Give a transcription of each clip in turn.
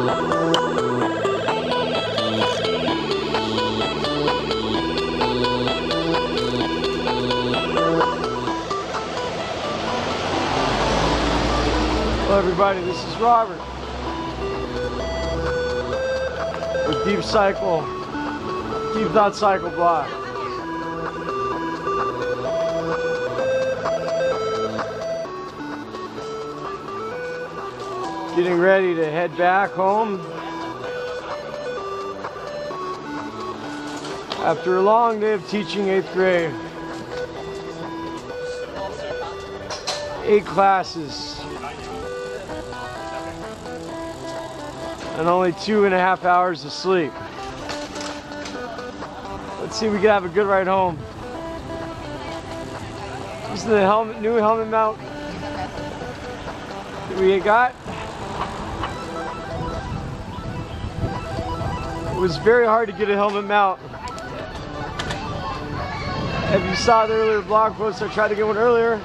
Hello everybody, this is Robert with Deep Cycle Blog. Getting ready to head back home after a long day of teaching 8th grade. 8 classes. And only 2.5 hours of sleep. Let's see if we can have a good ride home. This is the new helmet mount that we got. It was very hard to get a helmet mount. If you saw the earlier blog post, I tried to get one earlier,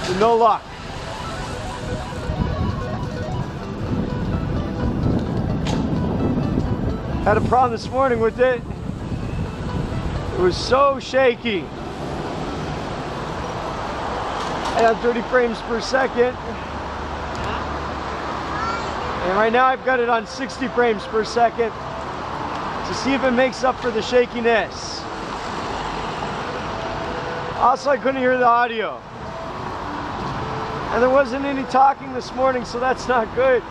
with no luck. Had a problem this morning with it. It was so shaky. I had 30 frames per second. And right now I've got it on 60 frames per second to see if it makes up for the shakiness. Also, I couldn't hear the audio. And there wasn't any talking this morning, so that's not good.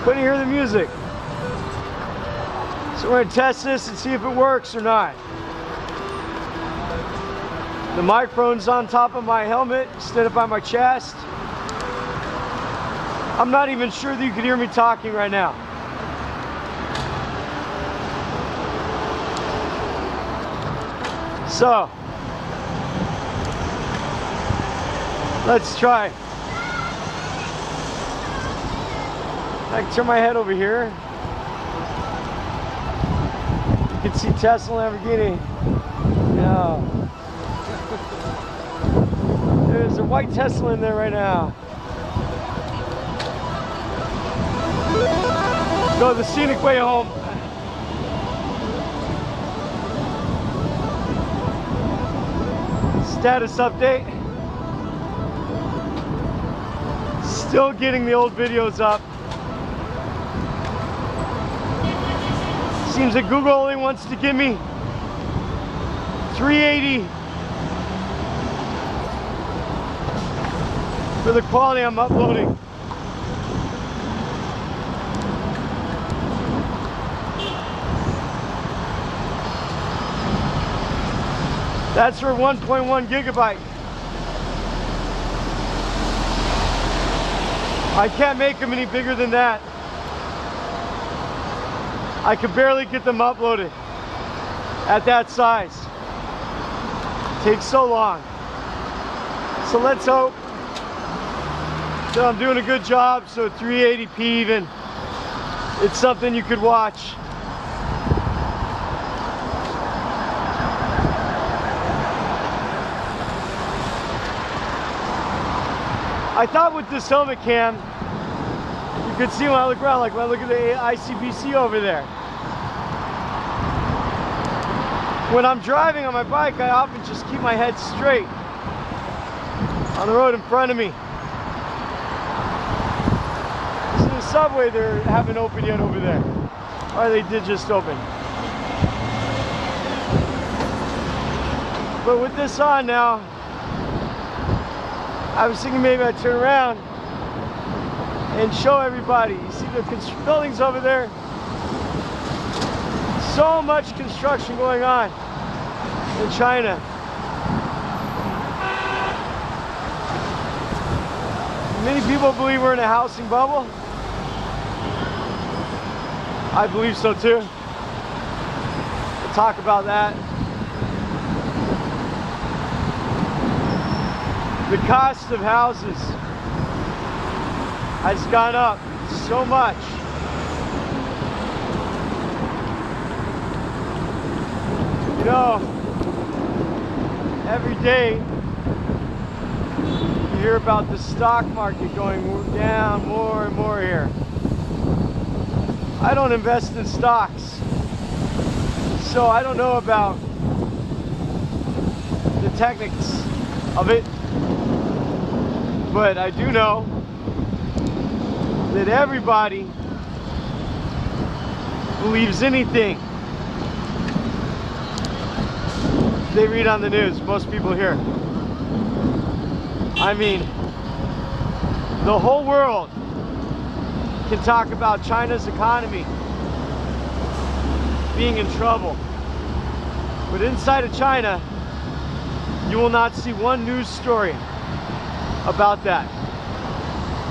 Couldn't hear the music. So we're going to test this and see if it works or not. The microphone's on top of my helmet, stood up by my chest. I'm not even sure that you can hear me talking right now. So, let's try. I can turn my head over here. You can see Tesla and Lamborghini. Yeah. There's a white Tesla in there right now. Go the scenic way home. Status update. Still getting the old videos up. Seems that Google only wants to give me 380 for the quality I'm uploading. That's for 1.1 gigabyte. I can't make them any bigger than that. I could barely get them uploaded at that size. It takes so long. So let's hope that I'm doing a good job, so 380p even. It's something you could watch. I thought with this helmet cam, you could see when I look around, like when I look at the ICBC over there. When I'm driving on my bike, I often just keep my head straight on the road in front of me. This is the subway they haven't opened yet over there. Or they did just open. But with this on now, I was thinking maybe I'd turn around and show everybody. You see the buildings over there? So much construction going on in China. Many people believe we're in a housing bubble. I believe so too. We'll talk about that. The cost of houses has gone up so much. You know, every day you hear about the stock market going down more and more here. I don't invest in stocks, so I don't know about the techniques of it, but I do know that everybody believes anything they read on the news. Most people here. I mean, the whole world can talk about China's economy being in trouble, but inside of China you will not see one news story about that.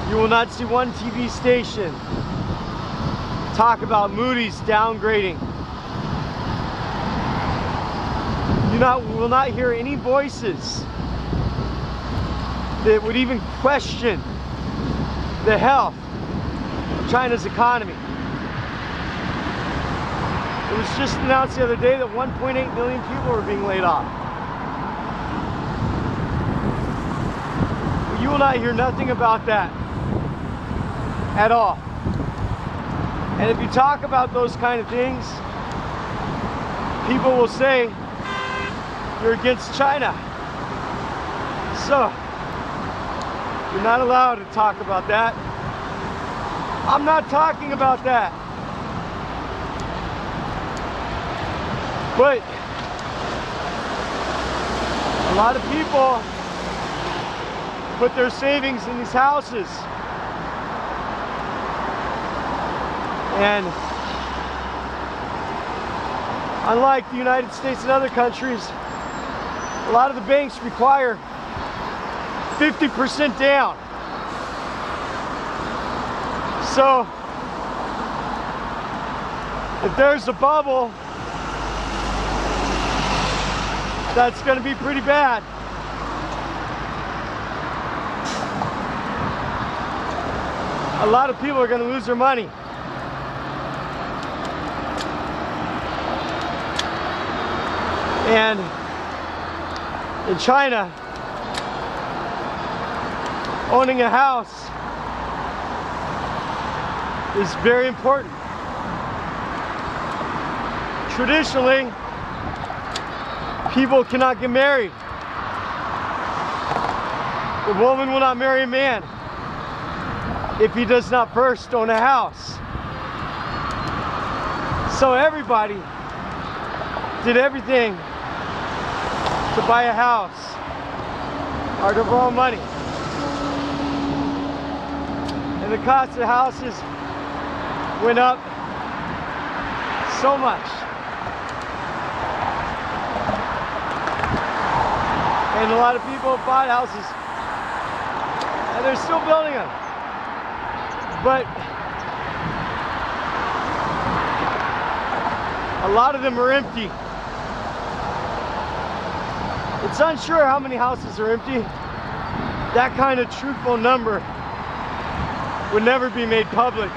You will not see one TV station talk about Moody's downgrading. You will not hear any voices that would even question the health of China's economy. It was just announced the other day that 1.8 million people were being laid off. You will not hear nothing about that at all. And if you talk about those kind of things, people will say you're against China. So, you're not allowed to talk about that. I'm not talking about that. But a lot of people put their savings in these houses. And unlike the United States and other countries, a lot of the banks require 50% down. So if there's a bubble, that's going to be pretty bad. A lot of people are going to lose their money. And in China, owning a house is very important. Traditionally, people cannot get married. A woman will not marry a man if he does not first own a house. So everybody did everything to buy a house or to borrow money. And the cost of houses went up so much. And a lot of people bought houses and they're still building them. But a lot of them are empty. It's unsure how many houses are empty. That kind of truthful number would never be made public.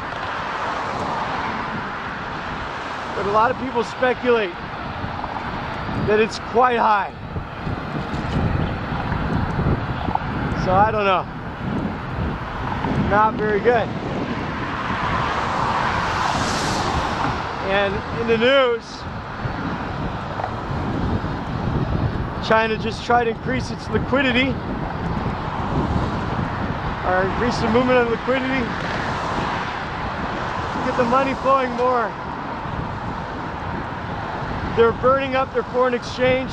But a lot of people speculate that it's quite high. So I don't know. Not very good. And in the news, China just tried to increase its liquidity, or increase the movement of liquidity, to get the money flowing more. They're burning up their foreign exchange,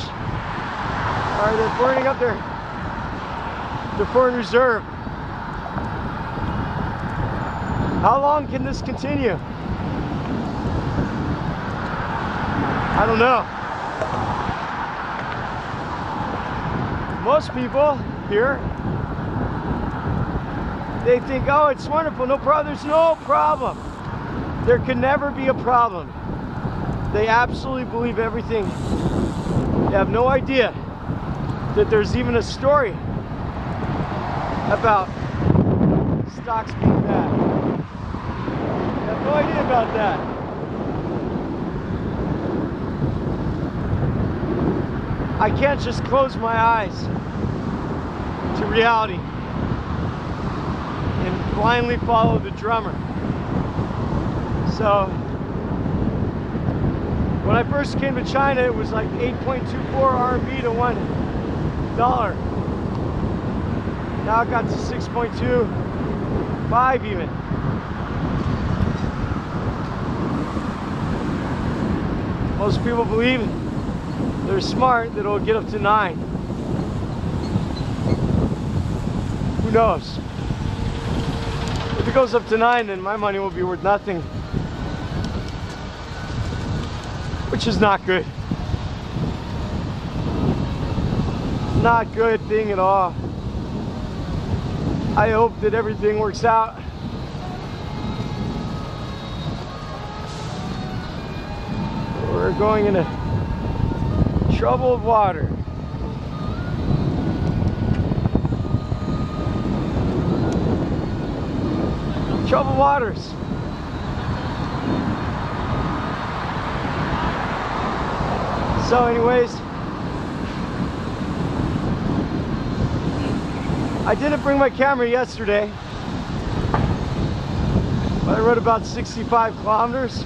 or they're burning up their foreign reserve. How long can this continue? I don't know. Most people here, they think, oh, it's wonderful, no problem. There's no problem. There can never be a problem. They absolutely believe everything. They have no idea that there's even a story about stocks being bad. They have no idea about that. I can't just close my eyes to reality and blindly follow the drummer. So when I first came to China, it was like 8.24 RMB to $1. Now it got to 6.25 even. Most people believe they're smart that it'll get up to 9. Who knows? If it goes up to 9, then my money will be worth nothing, which is not good. Not good thing at all. I hope that everything works out. We're going into troubled water. Troubled waters. So anyways, I didn't bring my camera yesterday, but I rode about 65 kilometers.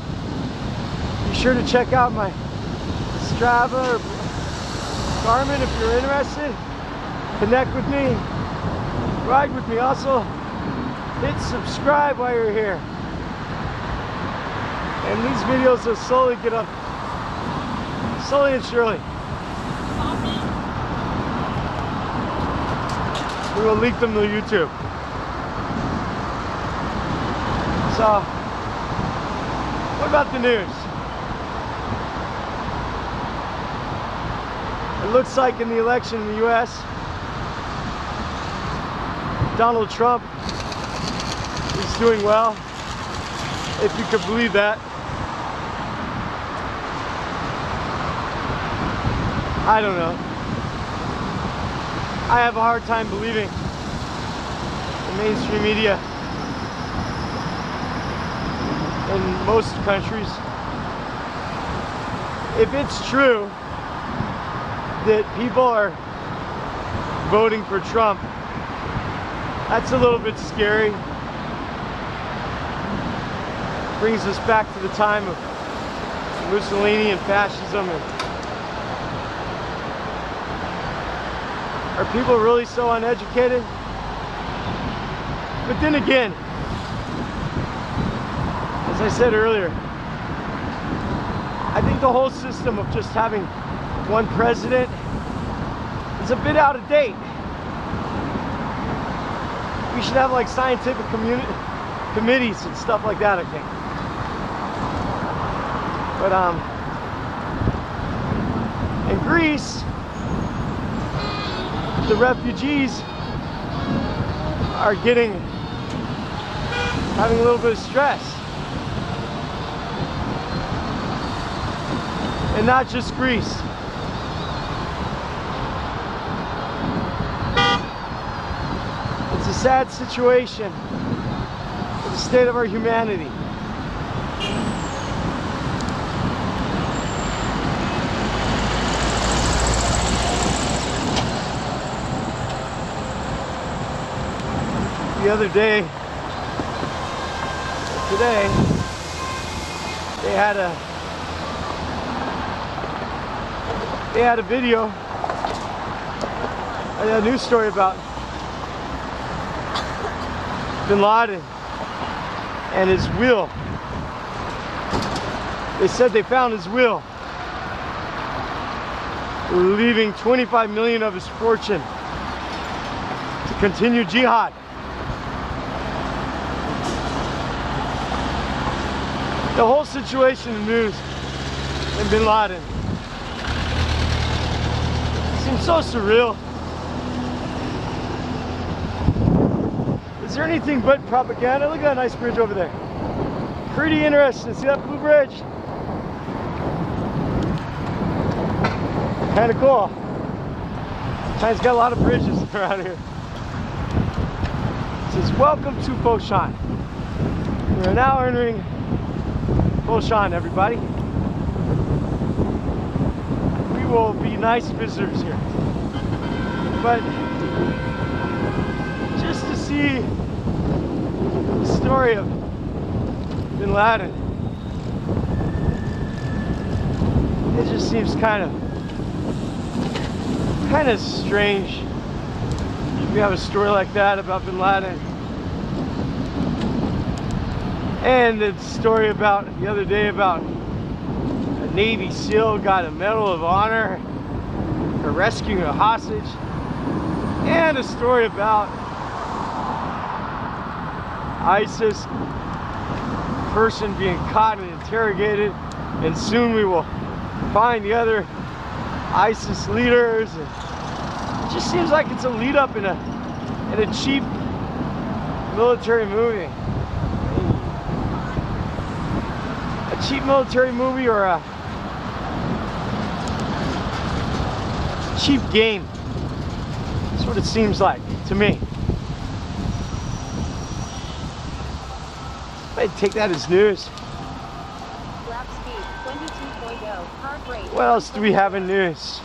Be sure to check out my Strava or Garmin if you're interested. Connect with me, ride with me. Also, hit subscribe while you're here. And these videos will slowly get up, slowly and surely. We will link them to YouTube. So, what about the news? It looks like in the election in the US, Donald Trump is doing well, if you could believe that. I don't know. I have a hard time believing the mainstream media in most countries. If it's true that people are voting for Trump, that's a little bit scary. Brings us back to the time of Mussolini and fascism. Are people really so uneducated? But then again, as I said earlier, I think the whole system of just having one president is a bit out of date. We should have like scientific committees and stuff like that, I think. But in Greece, the refugees are having a little bit of stress. And not just Greece. It's a sad situation for the state of our humanity. The other day, today, they had a video, a news story about Bin Laden and his will. They said they found his will, leaving 25 million of his fortune to continue jihad. The whole situation in the news in Bin Laden seems so surreal. Is there anything but propaganda? Look at that nice bridge over there. Pretty interesting. See that blue bridge? Kind of cool. China's got a lot of bridges around here. It says, welcome to Foshan. We are now entering Foshan, everybody. We will be nice visitors here. But just to see the story of Bin Laden It just seems kind of strange. We have a story like that about Bin Laden. And the story about the other day about a Navy SEAL got a Medal of Honor for rescuing a hostage. And a story about ISIS person being caught and interrogated, and soon we will find the other ISIS leaders. And it just seems like it's a lead up in a cheap military movie. A cheap military movie or a cheap game. That's what it seems like to me. I'd take that as news. Lap speed 22.0, heart rate. What else do we have in news?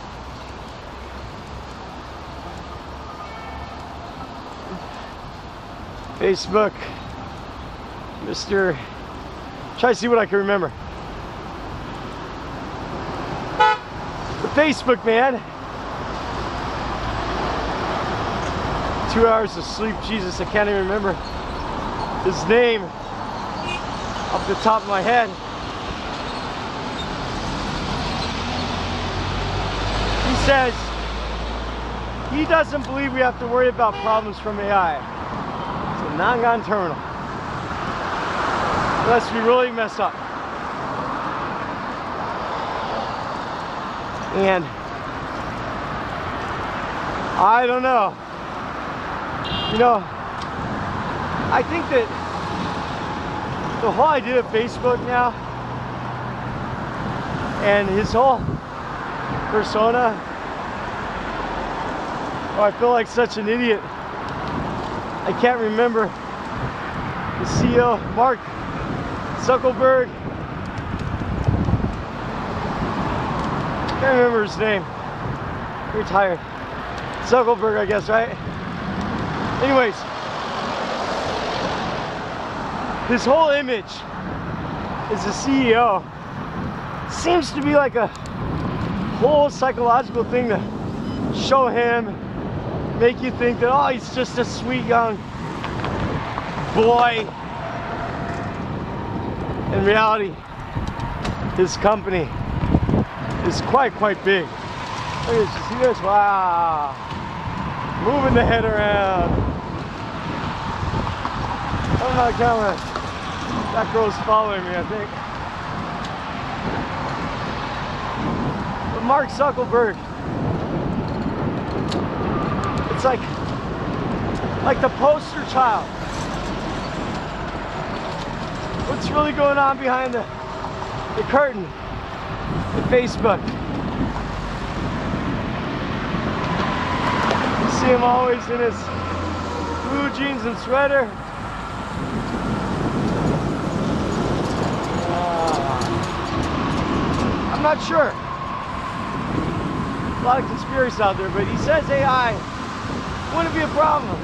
Facebook, Mr. Try to see what I can remember. The Facebook man. 2 hours of sleep, Jesus, I can't even remember his name off the top of my head. He says he doesn't believe we have to worry about problems from AI. It's a non-gun terminal. Unless we really mess up. And I don't know. You know, I think that the whole idea of Facebook now and his whole persona, oh, I feel like such an idiot. I can't remember the CEO, Mark Zuckerberg. Can't remember his name. Retired. Zuckerberg, I guess, right? Anyways, his whole image as a CEO seems to be like a whole psychological thing to show him, make you think that, oh, he's just a sweet young boy. In reality, his company is quite big. Look at this, you see this? Wow. Moving the head around. I'm not counting. That girl's following me, I think. But Mark Zuckerberg, it's like the poster child. What's really going on behind the curtain at Facebook? You see him always in his blue jeans and sweater. I'm not sure. A lot of conspiracies out there, but he says AI wouldn't be a problem.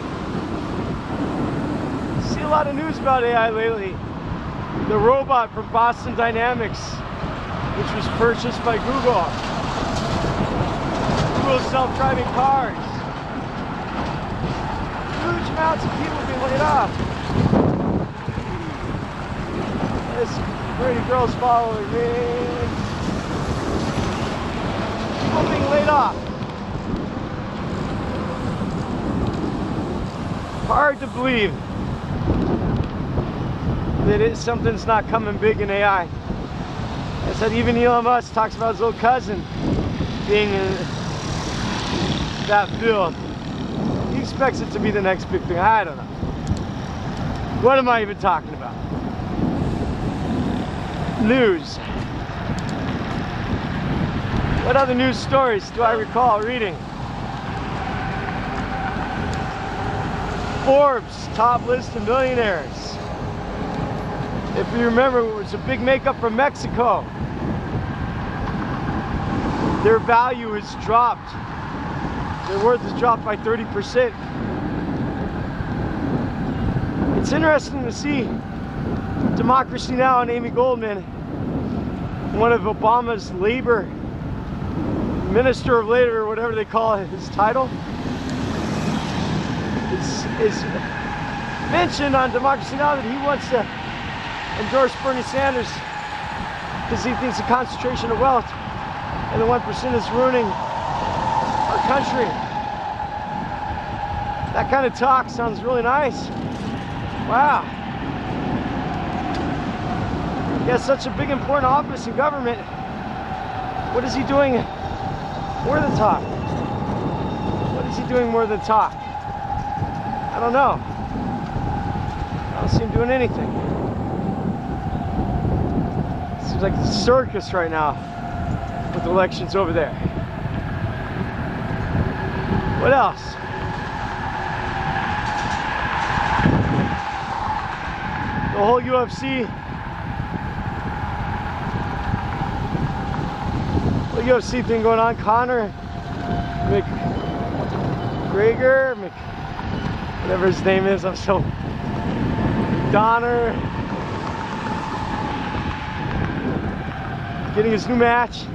See a lot of news about AI lately. The robot from Boston Dynamics, which was purchased by Google. Google self-driving cars. Huge amounts of people being laid off. This pretty girl's following me. People being laid off. Hard to believe that something's not coming big in AI. I said even Elon Musk talks about his little cousin being in that field. He expects it to be the next big thing. I don't know. What am I even talking about? News. What other news stories do I recall reading? Forbes top list of millionaires. If you remember, it was a big makeup from Mexico. Their value has dropped. Their worth has dropped by 30%. It's interesting to see Democracy Now! And Amy Goldman one of Obama's labor, Minister of Labor, or whatever they call it, his title, is mentioned on Democracy Now! That he wants to endorse Bernie Sanders because he thinks the concentration of wealth and the 1% is ruining our country. That kind of talk sounds really nice. Wow. He has such a big important office in government. What is he doing more than talk? What is he doing more than talk? I don't know. I don't see him doing anything. Seems like a circus right now with elections over there. What else? The whole UFC. The UFC thing going on. Conor McGregor, whatever his name is, I'm so Donner, getting his new match.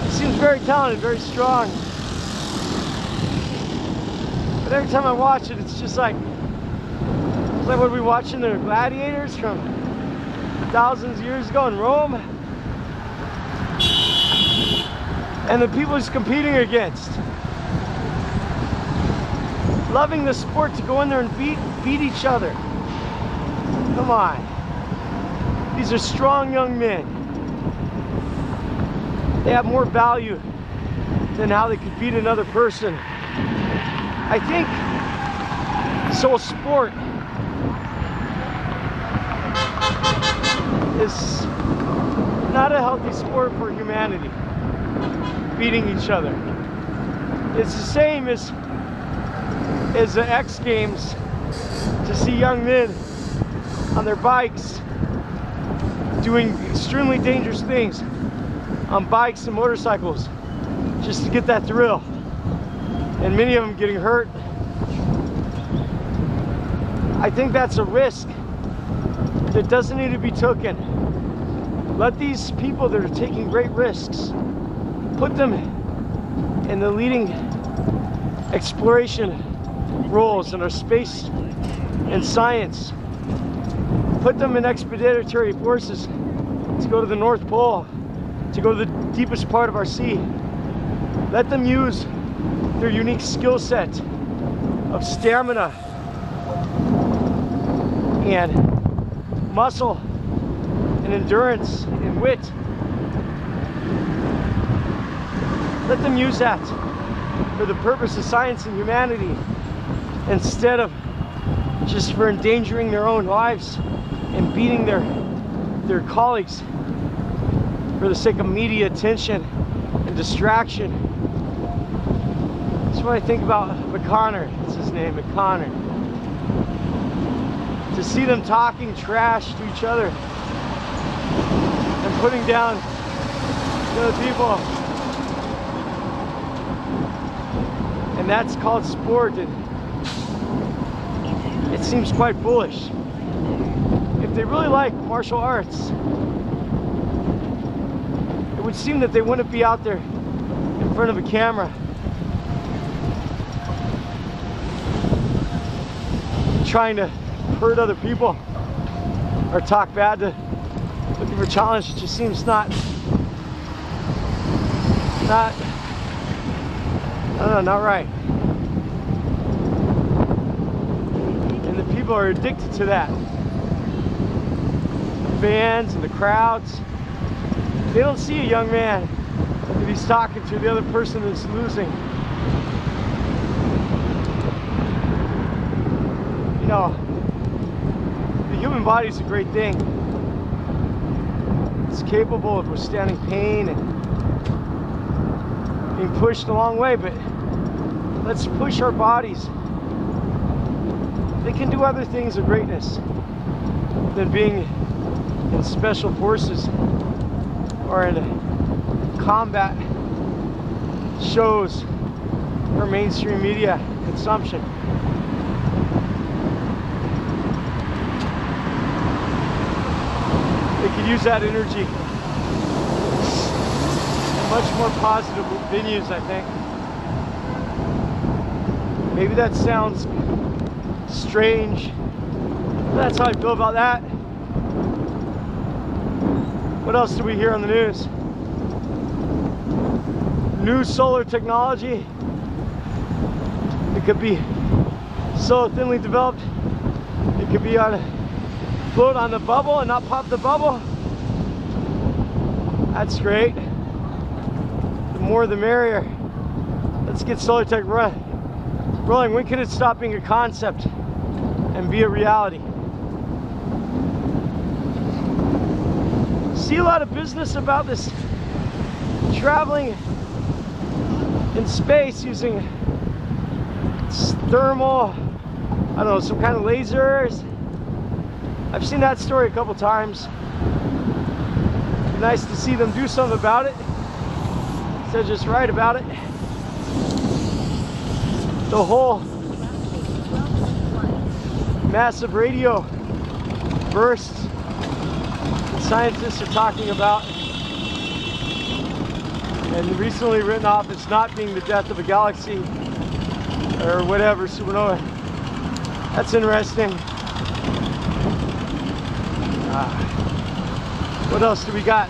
He seems very talented, very strong. But every time I watch it, it's just like, it's like what we watching the gladiators from thousands of years ago in Rome. And the people he's competing against. Loving the sport to go in there and beat each other. Come on. These are strong young men. They have more value than how they could beat another person. I think so. Sport is not a healthy sport for humanity. Beating each other. It's the same as the X Games, to see young men on their bikes doing extremely dangerous things on bikes and motorcycles just to get that thrill, and many of them getting hurt. I think that's a risk that doesn't need to be taken. Let these people that are taking great risks, put them in the leading exploration roles in our space and science. Put them in expeditionary forces to go to the North Pole, to go to the deepest part of our sea. Let them use their unique skill set of stamina and muscle and endurance and wit. Let them use that for the purpose of science and humanity, instead of just for endangering their own lives and beating their colleagues for the sake of media attention and distraction. That's what I think about McConnor. That's his name, McConnor. To see them talking trash to each other and putting down the other people. And that's called sport, and it seems quite foolish. If they really like martial arts, it would seem that they wouldn't be out there in front of a camera trying to hurt other people or talk bad to looking for challenge. It just seems not right. And the people are addicted to that. The fans and the crowds, they don't see a young man if he's talking to the other person that's losing. You know, the human body is a great thing. It's capable of withstanding pain and being pushed a long way, but let's push our bodies. They can do other things of greatness than being in special forces or in combat shows or mainstream media consumption. use that energy in much more positive venues, I think. Maybe that sounds strange. That's how I feel about that. What else do we hear on the news? New solar technology. It could be so thinly developed, it could be float on the bubble and not pop the bubble. That's great. The more the merrier. Let's get solar tech rolling. When can it stop being a concept and be a reality? See a lot of business about this traveling in space using thermal, I don't know, some kind of lasers. I've seen that story a couple times. Nice to see them do something about it instead of just write about it. The whole massive radio burst scientists are talking about, and recently written off as not being the death of a galaxy or whatever, supernova. That's interesting. What else do we got?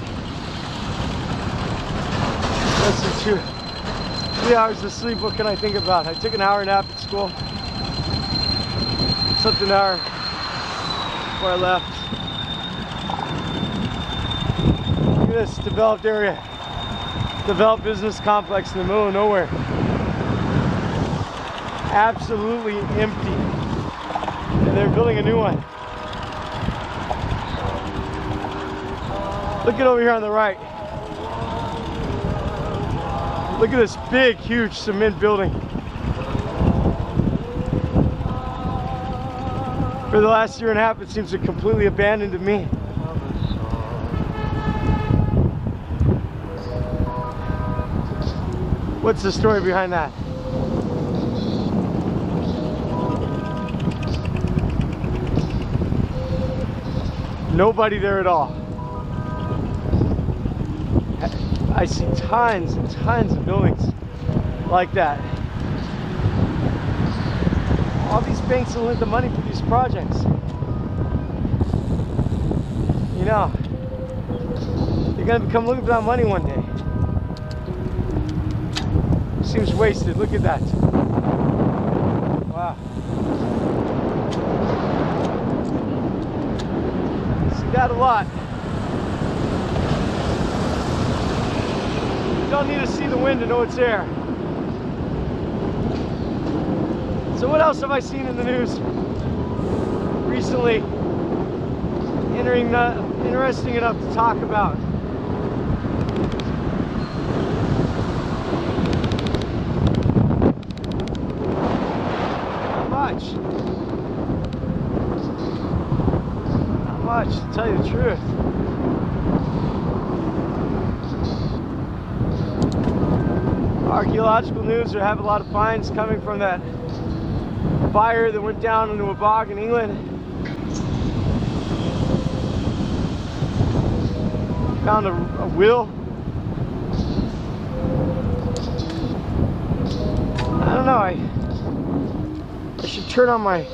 Less than 3 hours of sleep. What can I think about? I took an hour nap at school. Slept an hour before I left. Look at this developed area. Developed business complex in the middle of nowhere. Absolutely empty. And they're building a new one. Look at over here on the right. Look at this big, huge cement building. For the last year and a half, it seems to completely abandoned to me. What's the story behind that? Nobody there at all. I see tons and tons of buildings like that. All these banks will lend the money for these projects. You know, they're gonna come looking for that money one day. Seems wasted. Look at that. Wow. See that a lot. You don't need to see the wind to know it's there. So what else have I seen in the news recently? Interesting enough to talk about. Not much, to tell you the truth. Archaeological news, there have a lot of finds coming from that fire that went down into a bog in England. Found a will. I don't know, I should turn on my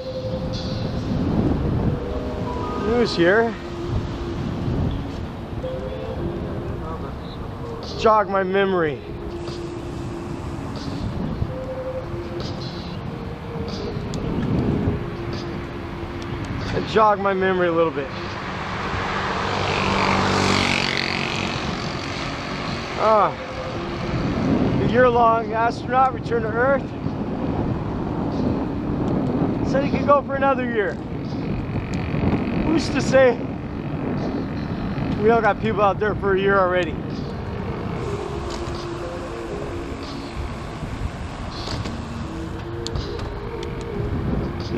news here. Jog my memory. Jog my memory a little bit. A year-long astronaut returned to Earth. Said he could go for another year. Who's to say we all got people out there for a year already?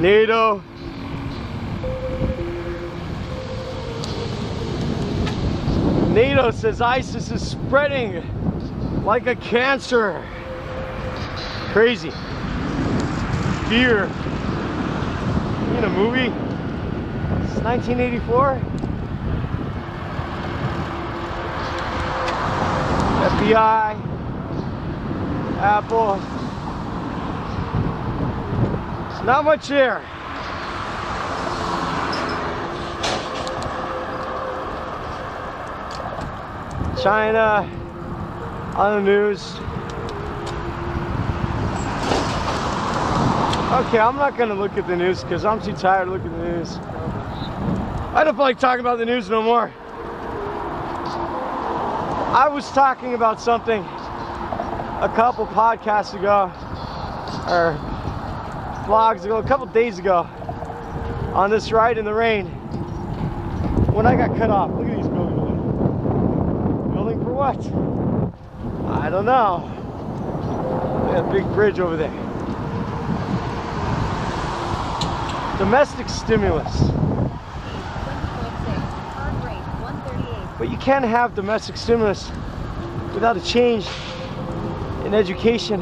NATO. NATO says ISIS is spreading like a cancer. Crazy. Fear. In a movie? It's 1984. FBI, Apple. It's not much there. China on the news. Okay, I'm not gonna look at the news because I'm too tired to look at the news. I don't feel like talking about the news no more. I was talking about something a couple podcasts ago, or vlogs ago, a couple days ago, on this ride in the rain, when I got cut off. Look at these buildings. Building for what? I don't know. Look at that big bridge over there. Domestic stimulus. But you can't have domestic stimulus without a change in education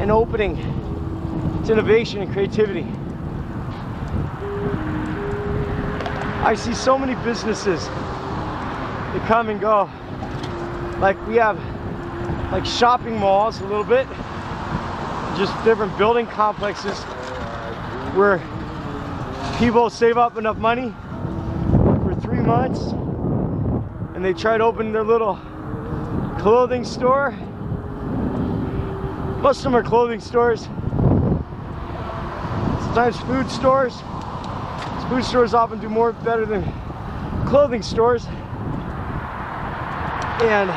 and opening to innovation and creativity. I see so many businesses that come and go. Like we have like shopping malls a little bit, just different building complexes where people save up enough money for 3 months and they try to open their little clothing store. Most of them are clothing stores. Sometimes food stores. Food stores often do better than clothing stores. And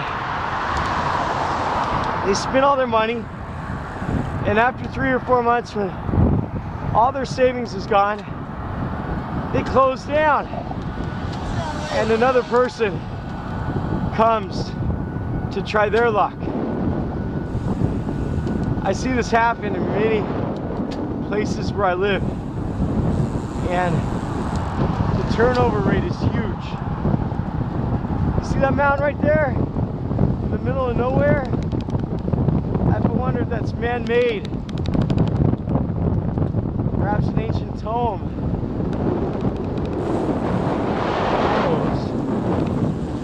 they spend all their money, and after 3 or 4 months, when all their savings is gone, they close down, and another person comes to try their luck. I see this happen in many places where I live, and the turnover rate is huge. You see that mountain right there in the middle of nowhere? I have to wonder if that's man-made. Perhaps an ancient tomb.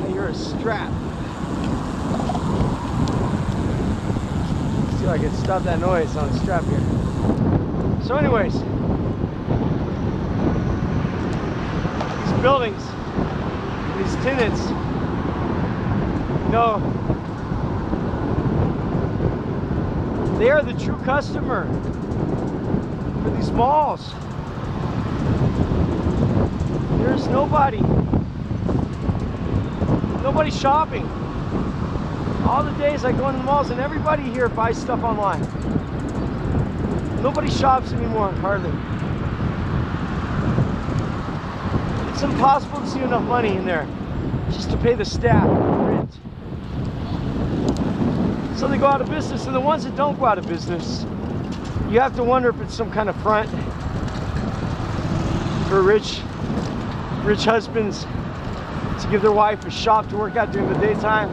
I hear a strap. Let's see if I can stop that noise on the strap here. So anyways, these buildings, these tenants, no, they are the true customer for these malls. There's nobody shopping. All the days I go into the malls and everybody here buys stuff online. Nobody shops anymore, hardly. It's impossible to see enough money in there just to pay the staff and rent. So they go out of business, and the ones that don't go out of business, you have to wonder if it's some kind of front for rich husbands to give their wife a shop to work out during the daytime,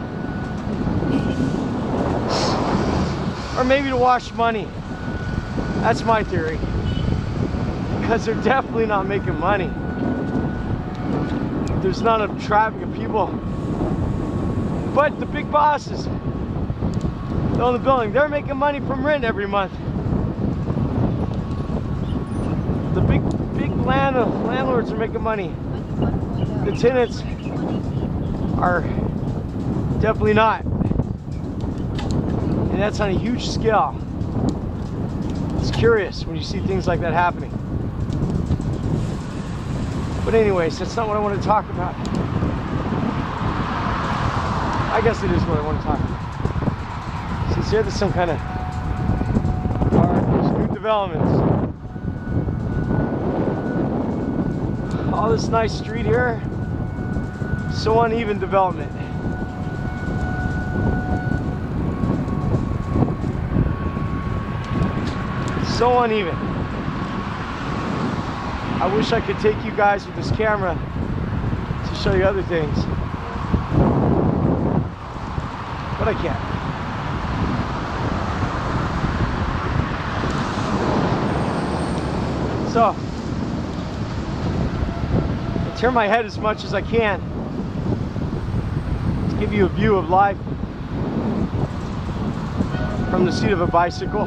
or maybe to wash money. That's my theory, because they're definitely not making money. There's not enough traffic of people. But the big bosses that own the building, they're making money from rent every month. The big landlords are making money. The tenants are definitely not. And that's on a huge scale. It's curious when you see things like that happening. But anyways, that's not what I want to talk about. I guess it is what I want to talk about. Since here there's some kind of park, there's new developments. All this nice street here, so uneven development. So uneven. I wish I could take you guys with this camera to show you other things, but I can't. So, I turn my head as much as I can to give you a view of life from the seat of a bicycle.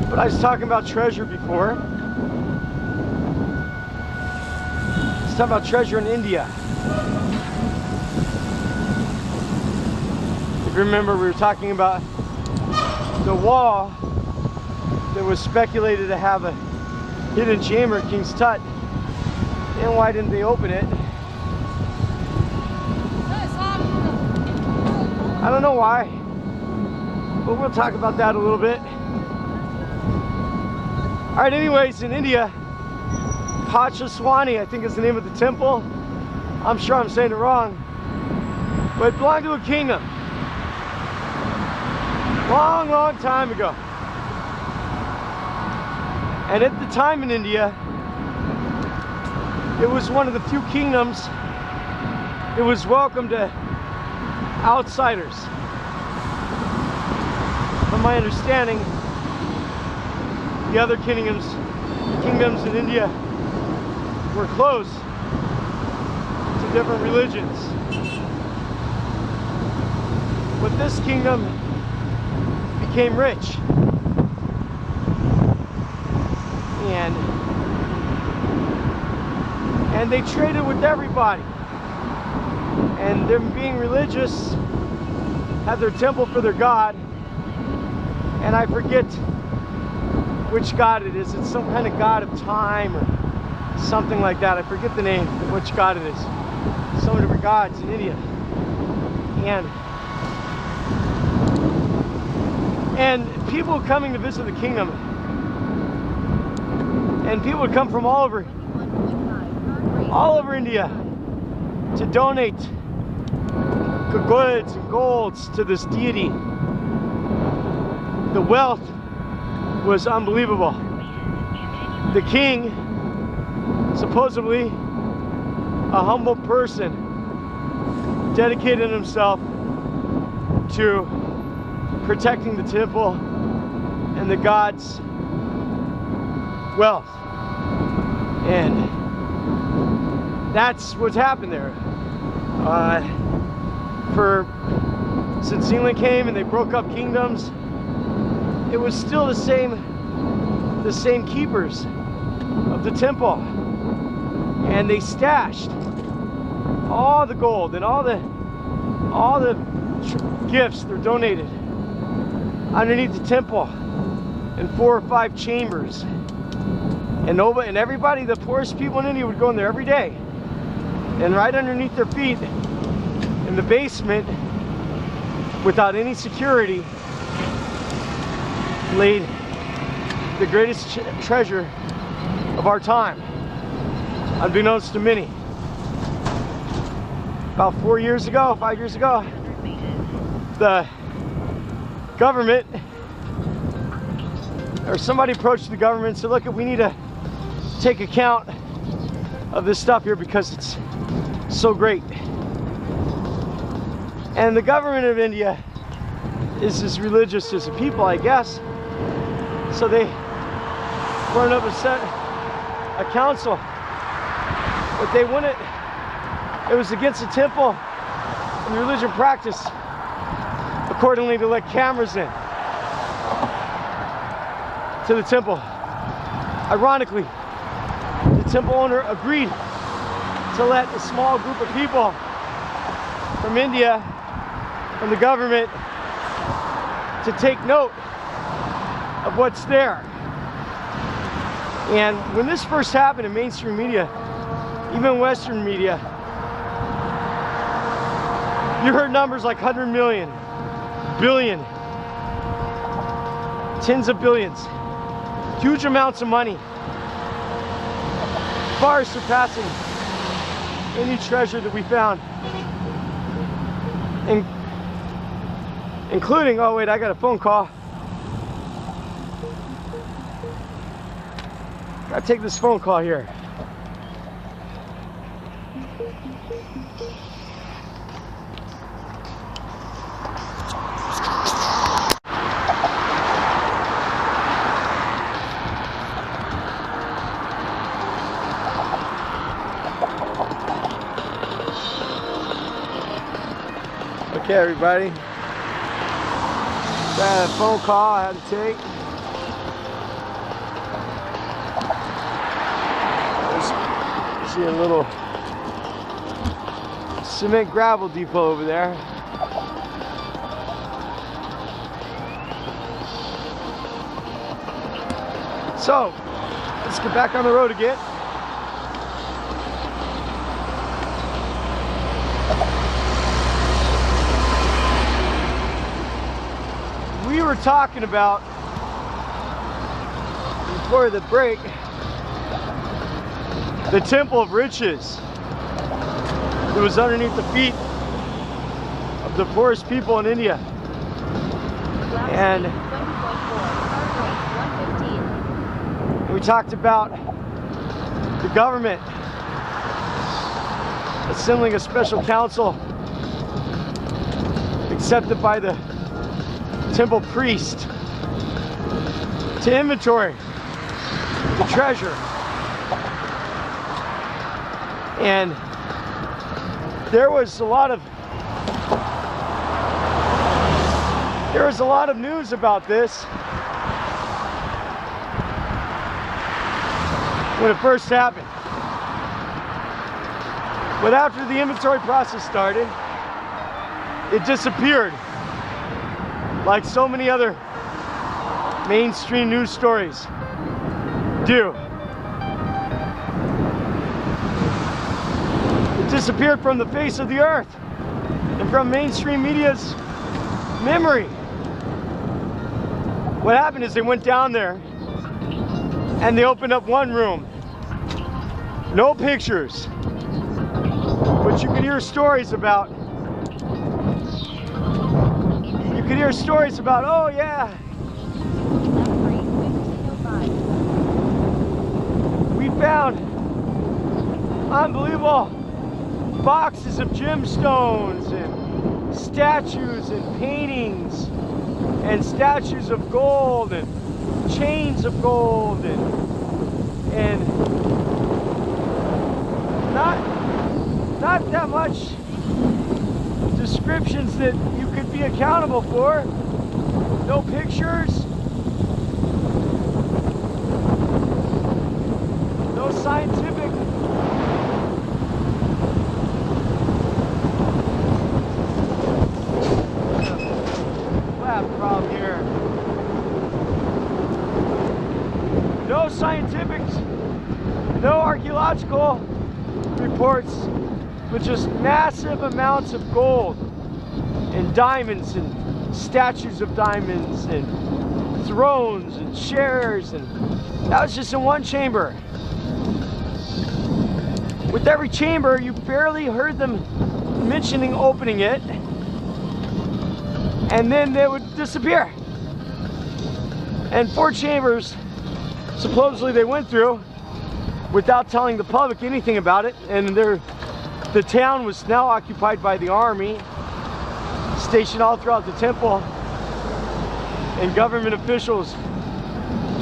But I was talking about treasure before. Let's talk about treasure in India. If you remember, we were talking about the wall that was speculated to have a hidden chamber at King's Tut. And why didn't they open it? I don't know why, but we'll talk about that a little bit. All right, anyways, in India, Pachaswani, I think is the name of the temple. I'm sure I'm saying it wrong, but it belonged to a kingdom. Long, long time ago. And at the time in India, it was one of the few kingdoms that was welcome to outsiders. From my understanding, the other kingdoms in India were closed to different religions. But this kingdom became rich. And they traded with everybody. And them being religious had their temple for their god. And I forget which god it is. It's some kind of god of time or something like that. I forget the name of which god it is. Some different gods in India. And people coming to visit the kingdom, and people would come from all over India to donate goods and golds to this deity. The wealth was unbelievable. The king, supposedly a humble person, dedicated himself to protecting the temple and the gods' wealth. And that's what's happened there. Since England came and they broke up kingdoms, it was still the same keepers of the temple, and they stashed all the gold and all the gifts they're donated underneath the temple in 4 or 5 chambers. And everybody, the poorest people in India, would go in there every day, and right underneath their feet in the basement, without any security, laid the greatest treasure of our time, unbeknownst to many. About 5 years ago, the government, or somebody approached the government and said, look, we need to take account of this stuff here because it's so great. And the government of India is as religious as the people, I guess. So they brought up a council, but they wouldn't. It was against the temple and religion practice, accordingly, to let cameras in to the temple. Ironically, the temple owner agreed to let a small group of people from India, from the government, to take note of what's there. And when this first happened in mainstream media, even Western media, you heard numbers like 100 million, billion, tens of billions, huge amounts of money, far surpassing any treasure that we found, including, oh wait, I got a phone call. Gotta take this phone call here. Okay, everybody, That phone call I had to take. See a little cement gravel depot over there. So, let's get back on the road again. We were talking about, before the break, the Temple of Riches. It was underneath the feet of the poorest people in India. And we talked about the government assembling a special council accepted by the temple priest to inventory the treasure. And there was a lot of news about this when it first happened. But after the inventory process started, it disappeared, like so many other mainstream news stories do. It disappeared from the face of the earth and from mainstream media's memory. What happened is they went down there and they opened up one room. No pictures, but you could hear stories about, oh yeah, we found unbelievable boxes of gemstones and statues and paintings and statues of gold and chains of gold and not that much descriptions that you could be accountable for. No pictures, no scientific problem here. No scientific, no archaeological reports, but just massive amounts of gold and diamonds and statues of diamonds and thrones and chairs, and that was just in one chamber. With every chamber, you barely heard them mentioning opening it, and then they would disappear. And 4 chambers supposedly they went through without telling the public anything about it, and the town was now occupied by the army, stationed all throughout the temple, and government officials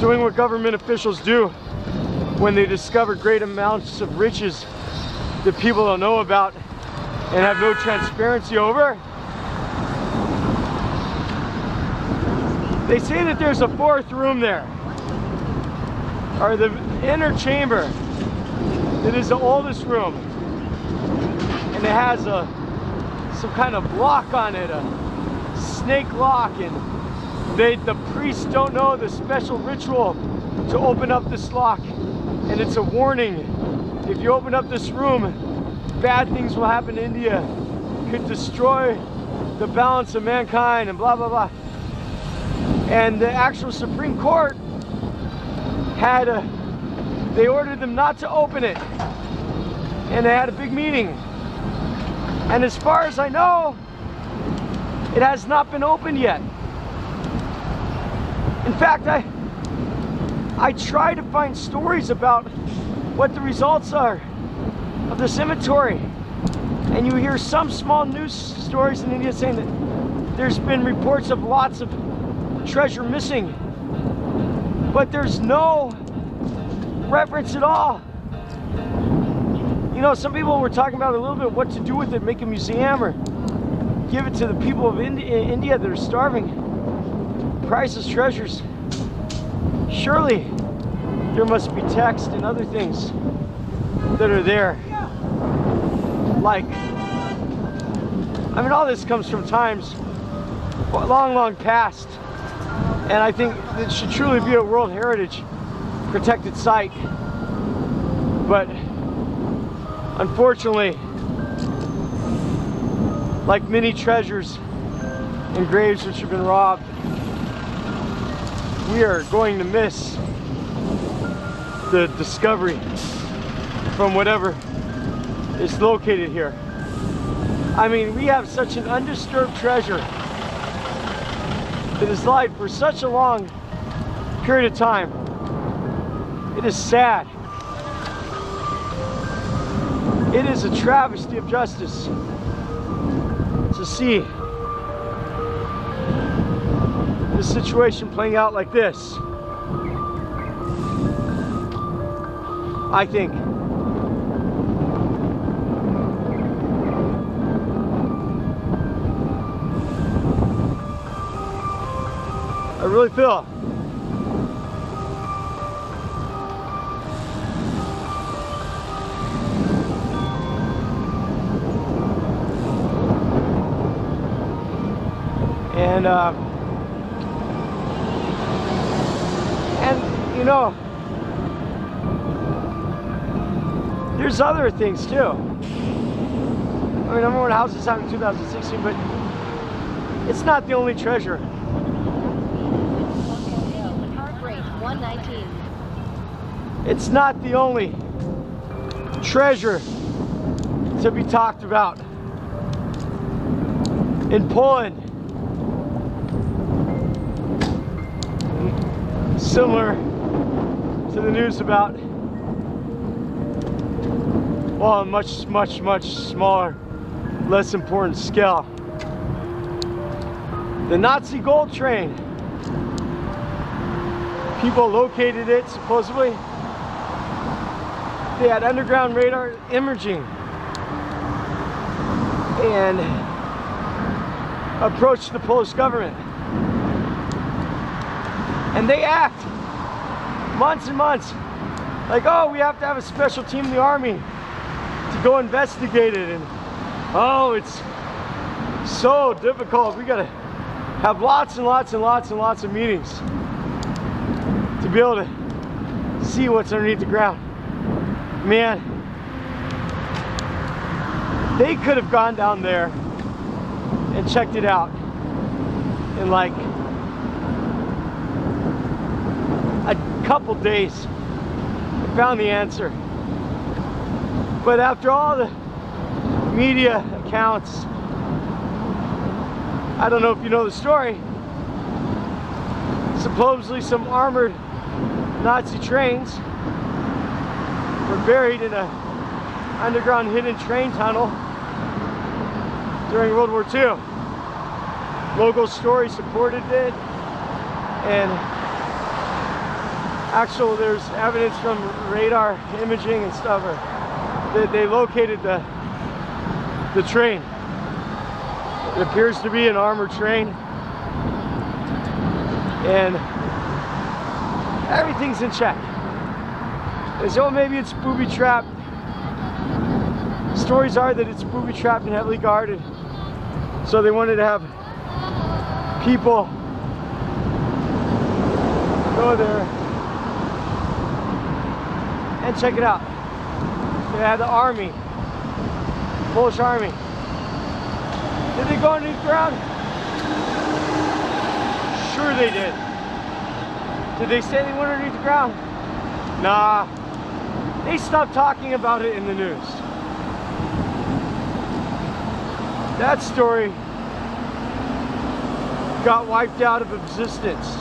doing what government officials do when they discover great amounts of riches that people don't know about and have no transparency over. They say that there's a 4th room there, or the inner chamber, that is the oldest room, and it has some kind of lock on it, a snake lock, and the priests don't know the special ritual to open up this lock, and it's a warning. If you open up this room, bad things will happen in India, could destroy the balance of mankind, and blah blah blah. And the actual Supreme Court they ordered them not to open it, and they had a big meeting, and as far as I know, it has not been opened yet. In fact, I try to find stories about what the results are of this inventory, and you hear some small news stories in India saying that there's been reports of lots of treasure missing, but there's no reference at all. You know, some people were talking about a little bit what to do with it, make a museum or give it to the people of India that are starving. priceless treasures. Surely there must be text and other things that are there. Like, I mean, all this comes from times long, long past. And I think it should truly be a World Heritage protected site. But unfortunately, like many treasures and graves which have been robbed, we are going to miss the discovery from whatever is located here. I mean, we have such an undisturbed treasure that has lied for such a long period of time. It is sad. It is a travesty of justice to see this situation playing out like this. I think. I really feel. And you know, there's other things too. I mean, number one, houses happened in 2016, but it's not the only treasure. Heart rate 119. It's not the only treasure to be talked about. In Poland, similar to the news about, well, on a much, much, much smaller, less important scale, the Nazi gold train. People located it, supposedly. They had underground radar imaging and approached the Polish government. And they act months and months like, oh, we have to have a special team in the army to go investigate it, and oh, it's so difficult. We gotta have lots and lots and lots and lots of meetings to be able to see what's underneath the ground. Man, they could have gone down there and checked it out in like a couple days and found the answer. But after all the media accounts, I don't know if you know the story, supposedly some armored Nazi trains were buried in a underground hidden train tunnel during World War II. Local story supported it, and there's evidence from radar imaging and stuff that they located the train. It appears to be an armored train, and everything's in check. They say, oh, maybe it's booby trapped. Stories are that it's booby trapped and heavily guarded, so they wanted to have people go there and check it out. They had the army, Polish army. Did they go underneath the ground? Sure they did. Did they say they went underneath the ground? Nah. They stopped talking about it in the news. That story got wiped out of existence.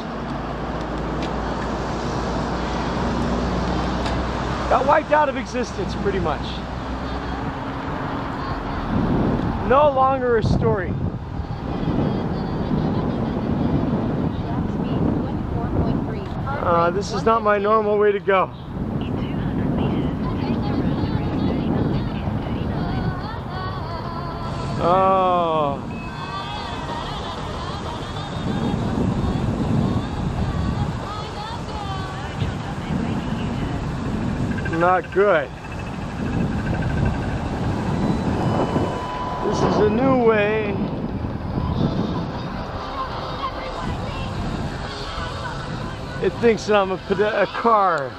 Got wiped out of existence, pretty much. No longer a story. This is not my normal way to go. Oh. Not good. This is a new way. It thinks I'm a car.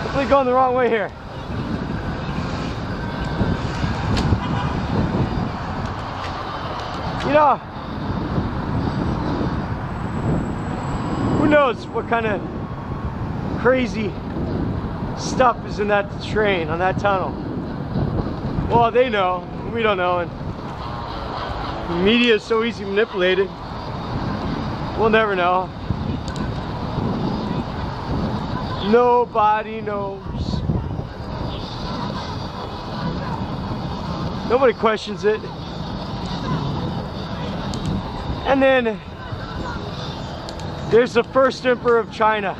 Definitely going the wrong way here. You know, who knows what kind of crazy stuff is in that train, on that tunnel. Well, they know, we don't know, and media is so easy manipulated. We'll never know. Nobody knows. Nobody questions it. And then there's the first emperor of China,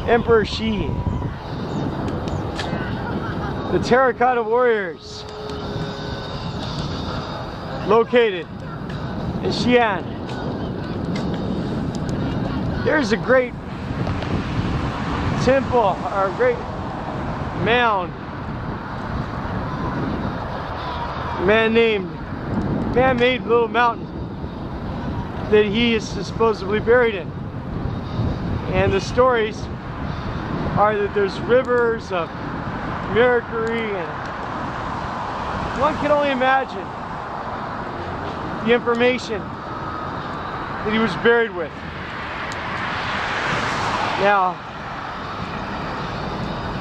Emperor Xi. The Terracotta warriors, located in Xi'an. There's a great temple, or a great mound, man-made little mountain that he is supposedly buried in. And the stories are that there's rivers of mercury, and one can only imagine the information that he was buried with. Now,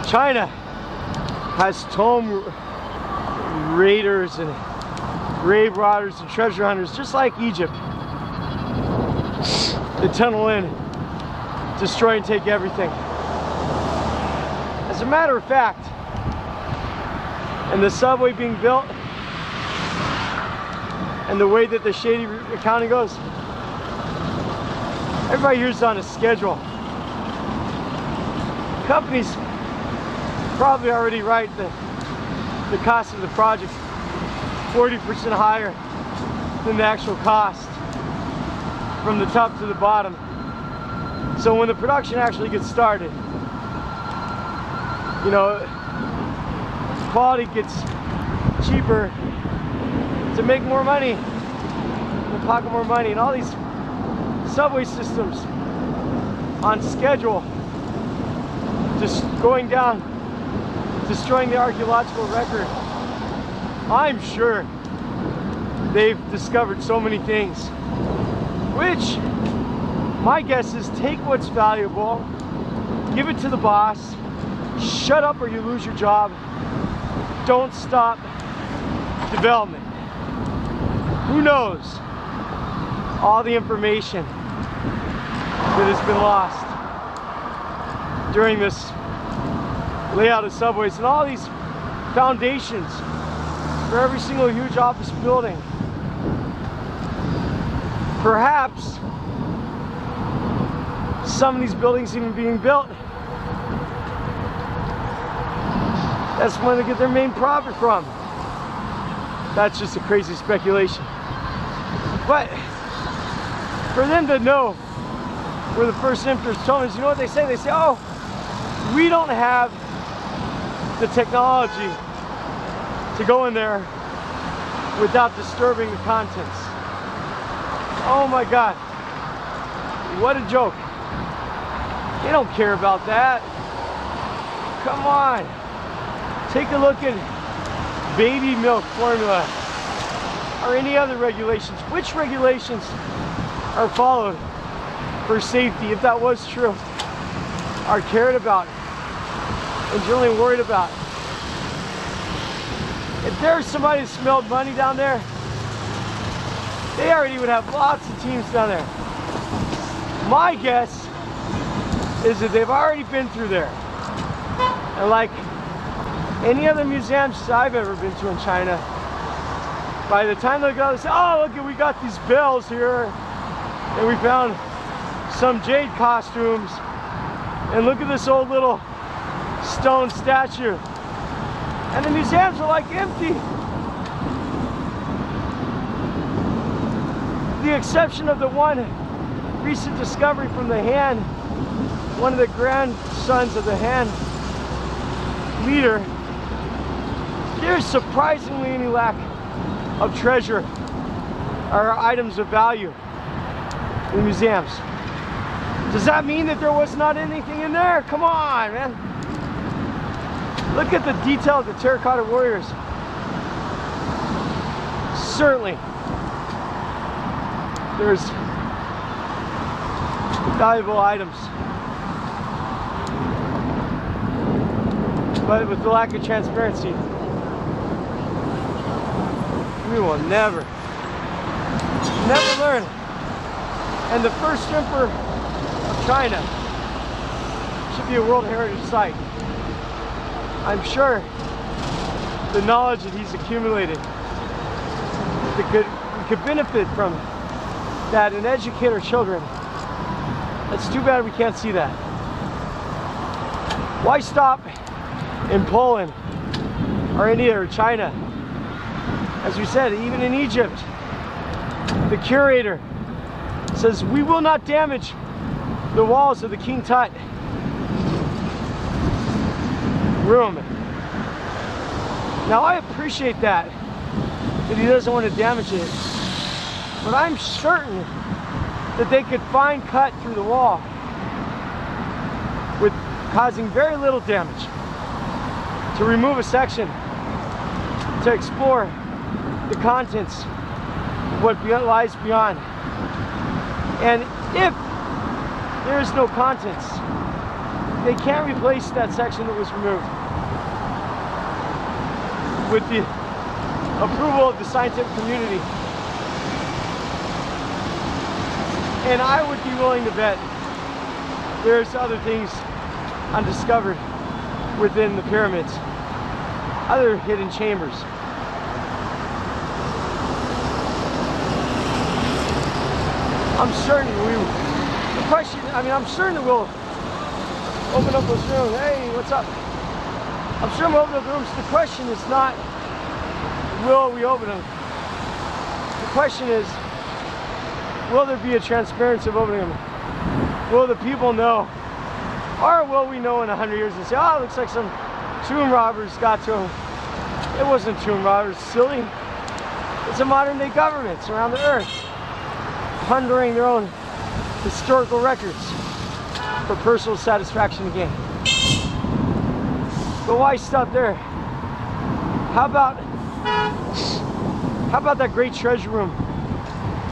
China has tomb raiders and grave robbers and treasure hunters, just like Egypt. They tunnel in, destroy and take everything. As a matter of fact, and the subway being built, and the way that the shady accounting goes, everybody here's on a schedule. Companies probably already write the cost of the project 40% higher than the actual cost from the top to the bottom. So when the production actually gets started, you know, quality gets cheaper to make more money, to pocket more money, and all these subway systems on schedule, just going down, destroying the archaeological record. I'm sure they've discovered so many things, which my guess is take what's valuable, give it to the boss, shut up or you lose your job, don't stop development. Who knows all the information that has been lost during this layout of subways and all these foundations for every single huge office building. Perhaps some of these buildings even being built, that's where they get their main profit from. That's just a crazy speculation. But for them to know where the first emperor's tomb is, you know what they say? They say, oh, we don't have the technology to go in there without disturbing the contents. Oh my God, what a joke. They don't care about that. Come on. Take a look at baby milk formula or any other regulations. Which regulations are followed for safety, if that was true, are cared about and generally worried about? If there's somebody that smelled money down there, they already would have lots of teams down there. My guess is that they've already been through there. And like any other museums I've ever been to in China, by the time they go, they say, oh, look, we got these bells here, and we found some jade costumes, and look at this old little stone statue. And the museums are like empty. the exception of the one recent discovery from the Han, one of the grandsons of the Han leader, there's surprisingly any lack of treasure or items of value in museums. Does that mean that there was not anything in there? Come on, man. Look at the detail of the terracotta warriors. Certainly, there's valuable items. But with the lack of transparency, we will never learn. And the first emperor of China should be a World Heritage Site. I'm sure the knowledge that he's accumulated, we could benefit from that and educate our children. It's too bad we can't see that. Why stop in Poland or India or China? As we said, even in Egypt, the curator says we will not damage the walls of the King Tut room. Now I appreciate that he doesn't want to damage it, but I'm certain that they could find cut through the wall with causing very little damage to remove a section to explore the contents of what lies beyond. And if there is no contents, they can't replace that section that was removed with the approval of the scientific community. And I would be willing to bet there's other things undiscovered within the pyramids, other hidden chambers. I'm certain I'm certain that we'll open up those rooms. Hey, what's up? I'm sure we'll open up rooms. The question is not, will we open them? The question is, will there be a transparency of opening them? Will the people know? Or will we know in 100 years and say, oh, it looks like some tomb robbers got to them. It wasn't tomb robbers, silly. It's a modern day governments around the earth plundering their own historical records for personal satisfaction again. But why stop there? How about that great treasure room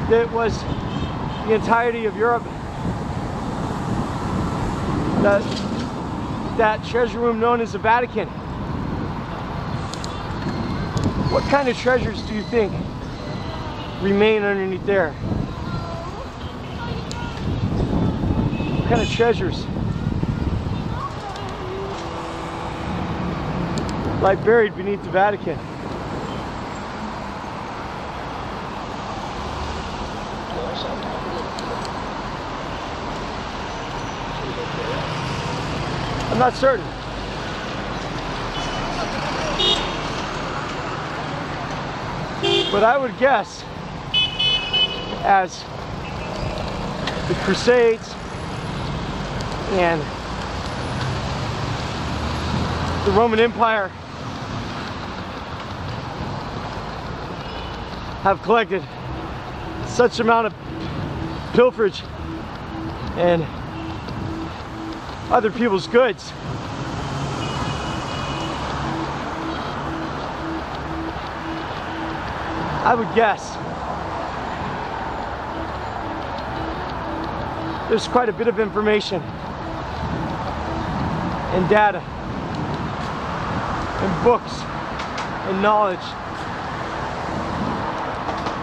that was the entirety of Europe? That treasure room known as the Vatican. What kind of treasures do you think remain underneath there? What kind of treasures lie buried beneath the Vatican? I'm not certain. But I would guess, as the Crusades and the Roman Empire have collected such amount of pilferage and other people's goods, I would guess there's quite a bit of information and data and books and knowledge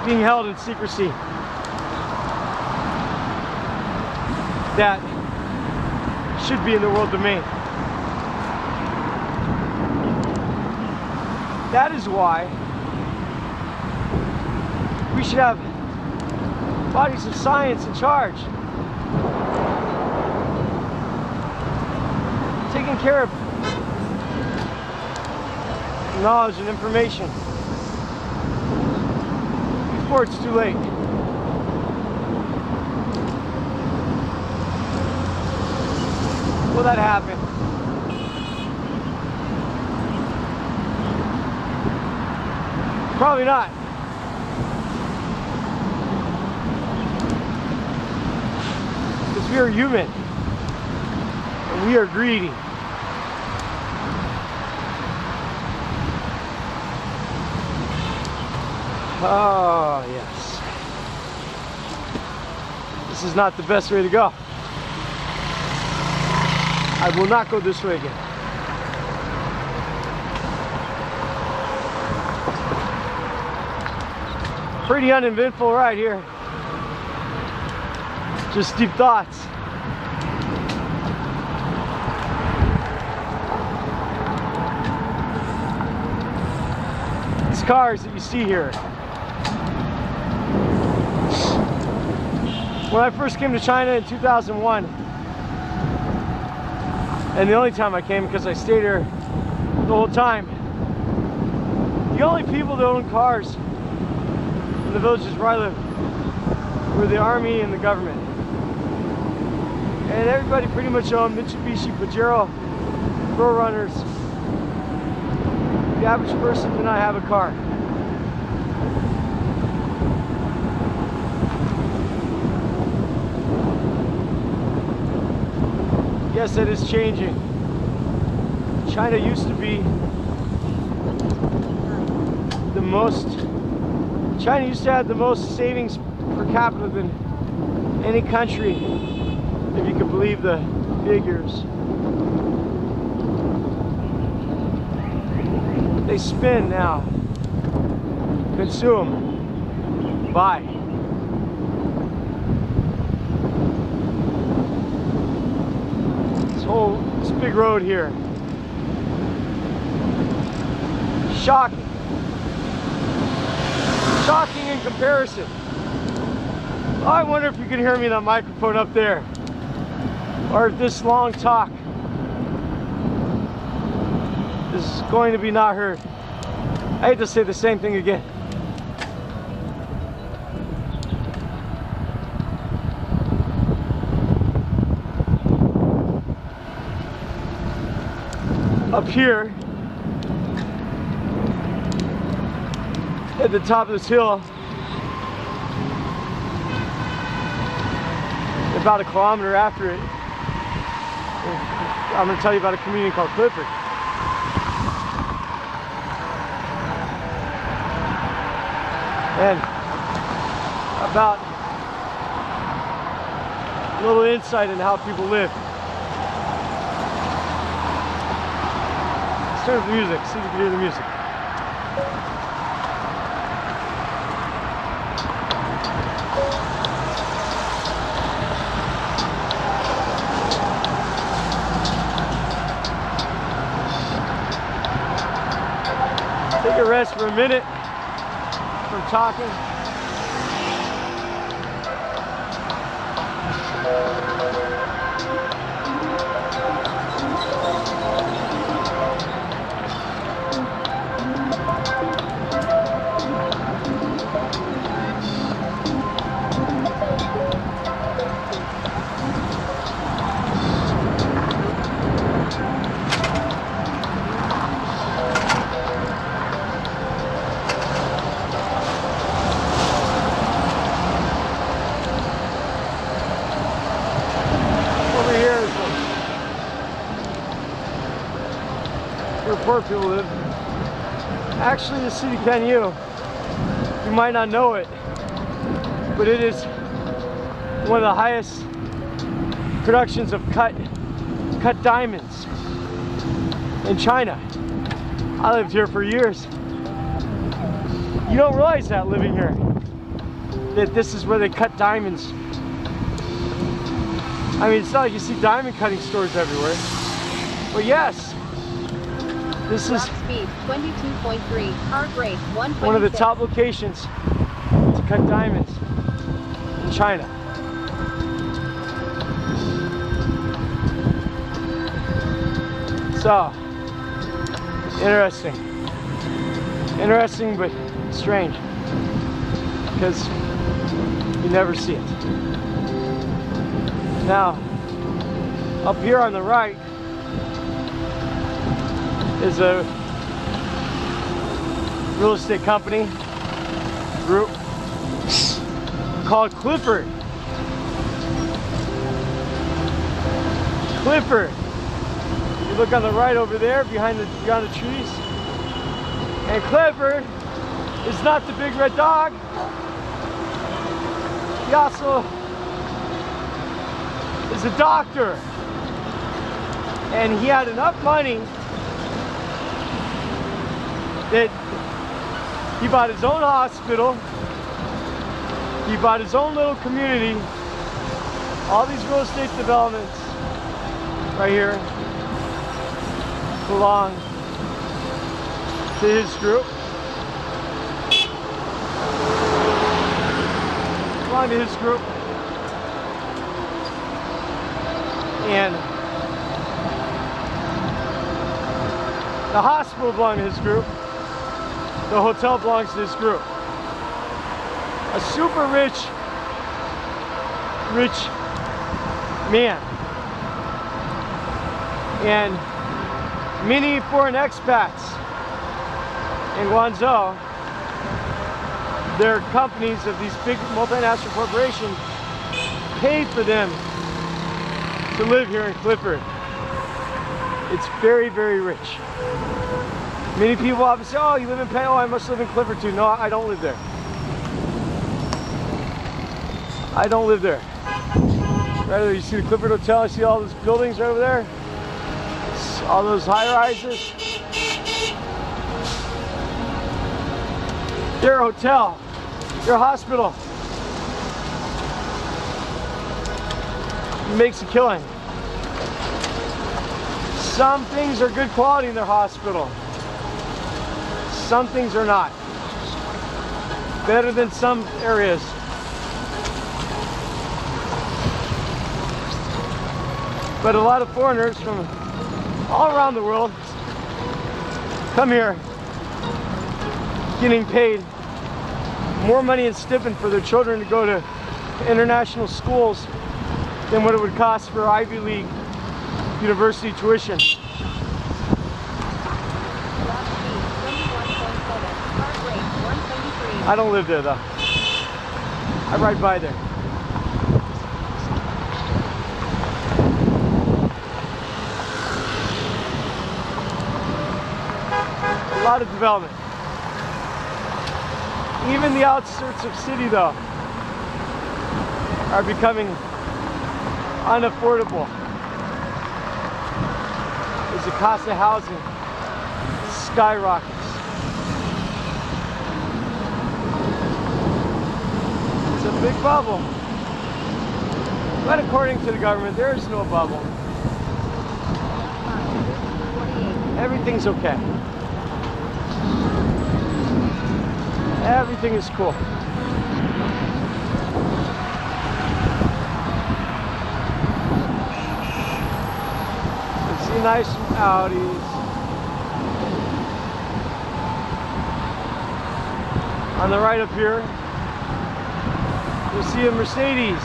being held in secrecy that should be in the world domain. That is why we should have bodies of science in charge, taking care of knowledge and information before it's too late. Will that happen? Probably not. Because we are human. And we are greedy. Oh, yes. This is not the best way to go. I will not go this way again. Pretty uneventful ride here. Just deep thoughts. These cars that you see here. When I first came to China in 2001, and the only time I came because I stayed here the whole time, the only people that owned cars in the villages where I live were the army and the government. And everybody pretty much owned Mitsubishi, Pajero, Pro Runners. The average person did not have a car. Yes, it is changing. China used to be the most, China used to have the most savings per capita than any country, if you could believe the figures. They spend now, consume, buy. This big road here. Shocking. Shocking in comparison. I wonder if you can hear me in that microphone up there. Or if this long talk is going to be not heard. I hate to say the same thing again. Up here at the top of this hill, about a kilometer after it, I'm going to tell you about a community called Clifford. And about a little insight into how people live. Let's turn up the music, see if you can hear the music. Take a rest for a minute from talking. Poor people live. Actually, the city Canyu, you might not know it, but it is one of the highest productions of cut diamonds in China. I lived here for years. You don't realize that living here, that this is where they cut diamonds. I mean, it's not like you see diamond cutting stores everywhere, but yes. This is speed 22.3, heart rate 126. One of the top locations to cut diamonds in China. So, interesting. Interesting, but strange. Because you never see it. Now, Up here on the right is a real estate company group called Clifford. Clifford. You look on the right over there behind the trees. And Clifford is not the big red dog. He also is a doctor. And he had enough money that he bought his own hospital. He bought his own little community. All these real estate developments right here belong to his group. Belong to his group. And the hospital belongs to his group. The hotel belongs to his group. A super rich man. And many foreign expats in Guangzhou, their companies of these big multinational corporations pay for them to live here in Clifford. It's very, very rich. Many people often say, oh, you live in Penn, oh, I must live in Clifford too. No, I don't live there. I don't live there. Right there, you see the Clifford Hotel, you see all those buildings right over there? All those high-rises. Their hotel, their hospital makes a killing. Some things are good quality in their hospital. Some things are not. Better than some areas. But a lot of foreigners from all around the world come here getting paid more money in stipend for their children to go to international schools than what it would cost for Ivy League university tuition. I don't live there though. I ride by there. A lot of development. Even the outskirts of city though are becoming unaffordable as the cost of housing skyrockets. It's a big bubble. But according to the government, there is no bubble. Everything's okay. Everything is cool. You see nice Audis. On the right up here, you'll see a Mercedes,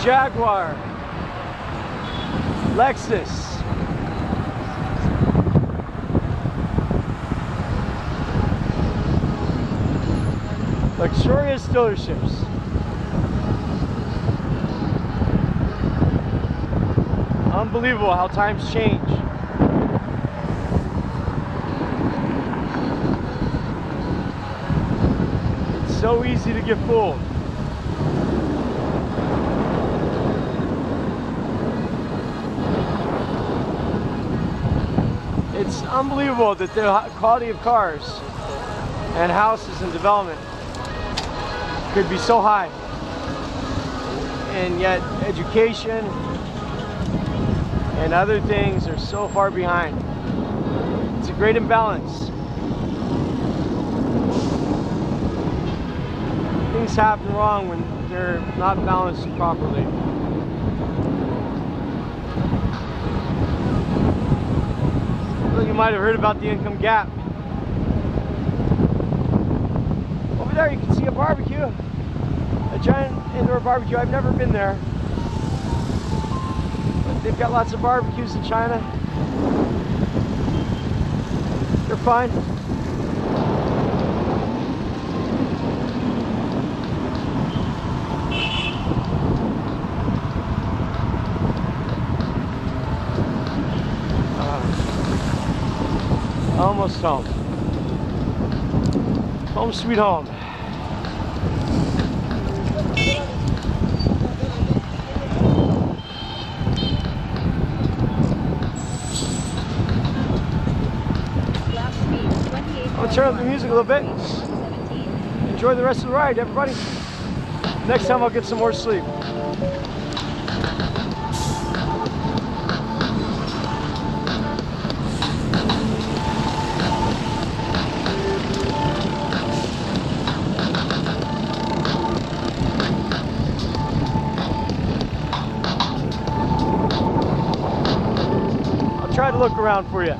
Jaguar, Lexus. Luxurious dealerships. Unbelievable how times change. It's so easy to get fooled. It's unbelievable that the quality of cars and houses and development could be so high, and yet education and other things are so far behind. It's a great imbalance. Things happen wrong when they're not balanced properly. Well, you might have heard about the income gap. Over there you can see a barbecue, a giant indoor barbecue. I've never been there, but They've got lots of barbecues in China. They're fine. Almost home. Home sweet home. I'll turn up the music a little bit. Enjoy the rest of the ride, everybody. Next time I'll get some more sleep. I'll try to look around for you.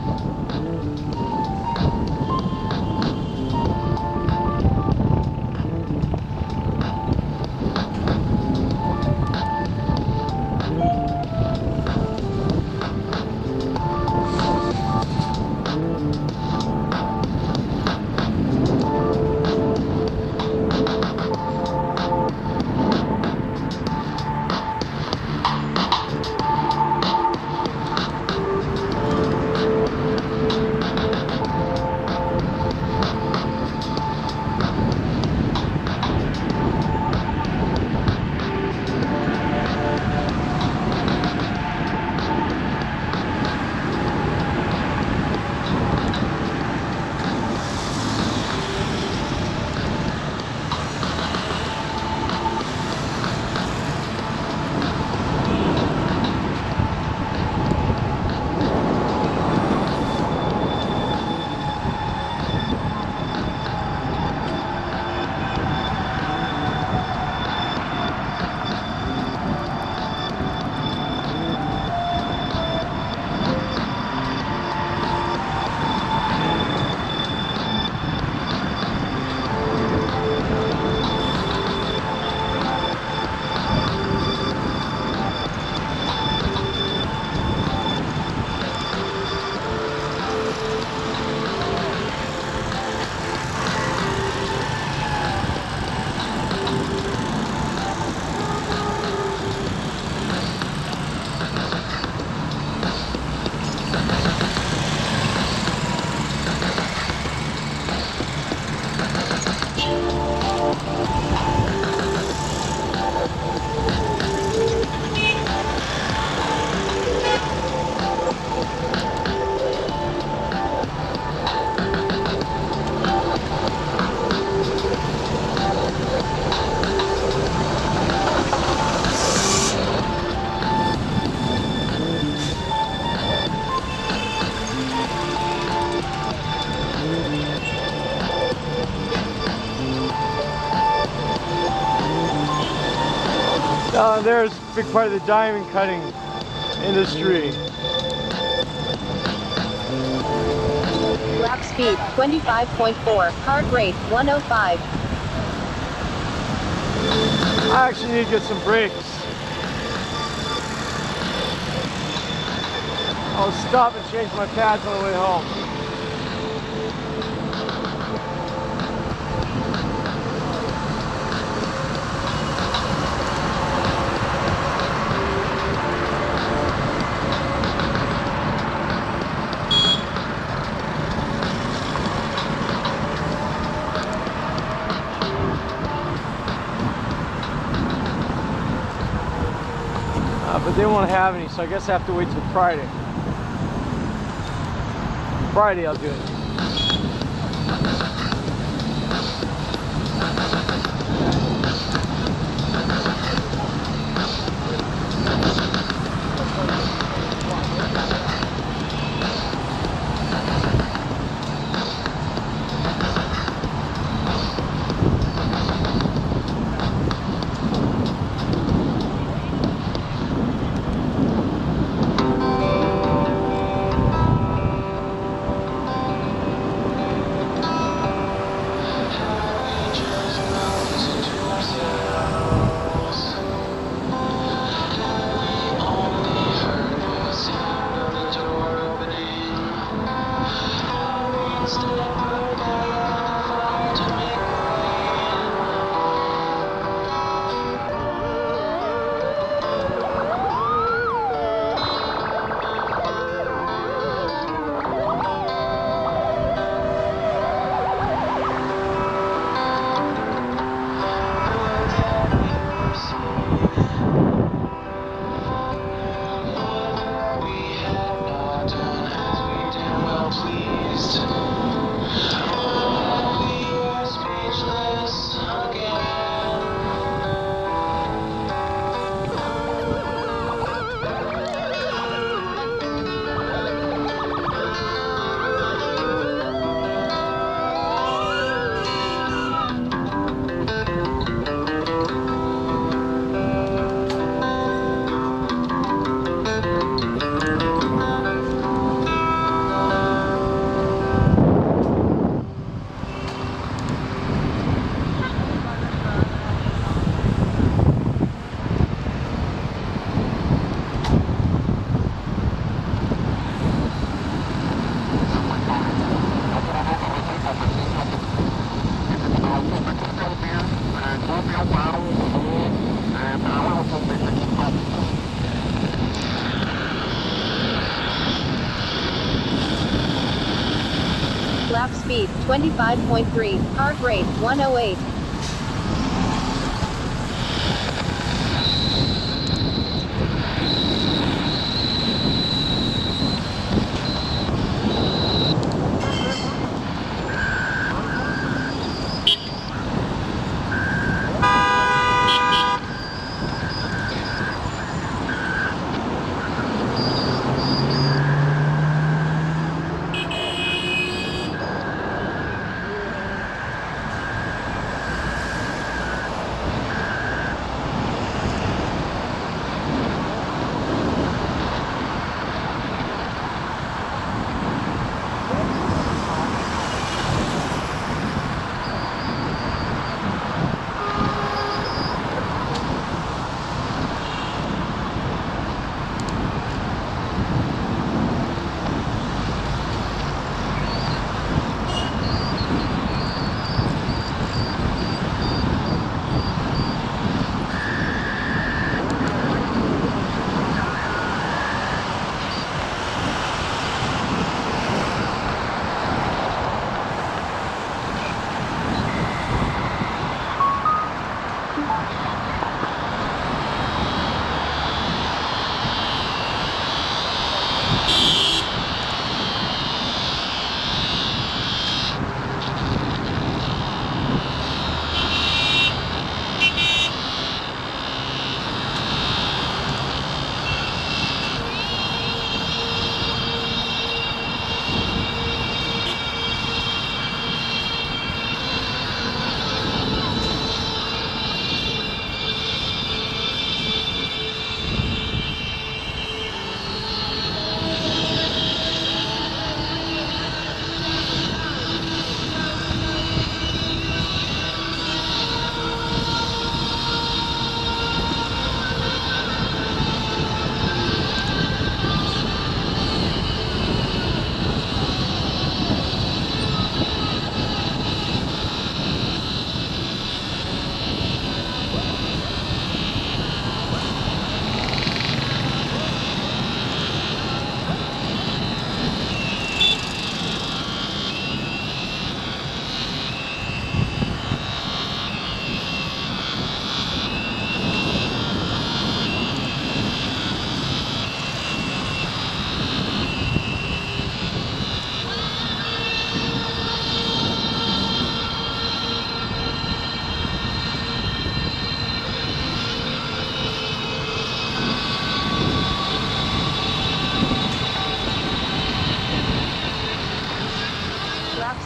There's a big part of the diamond cutting industry. Lap speed 25.4, heart rate 105. I actually need to get some brakes. I'll stop and change my pads on the way home. But they won't have any, so I guess I have to wait till Friday. Friday I'll do it. Lap speed 25.3. Heart rate 108.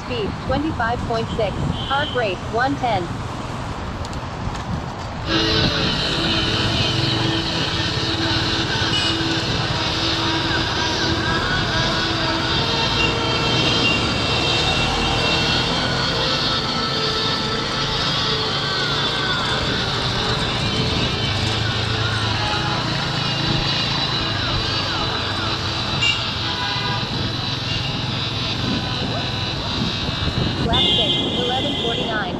Speed 25.6. Heart rate 110. Lap 6, 11:49.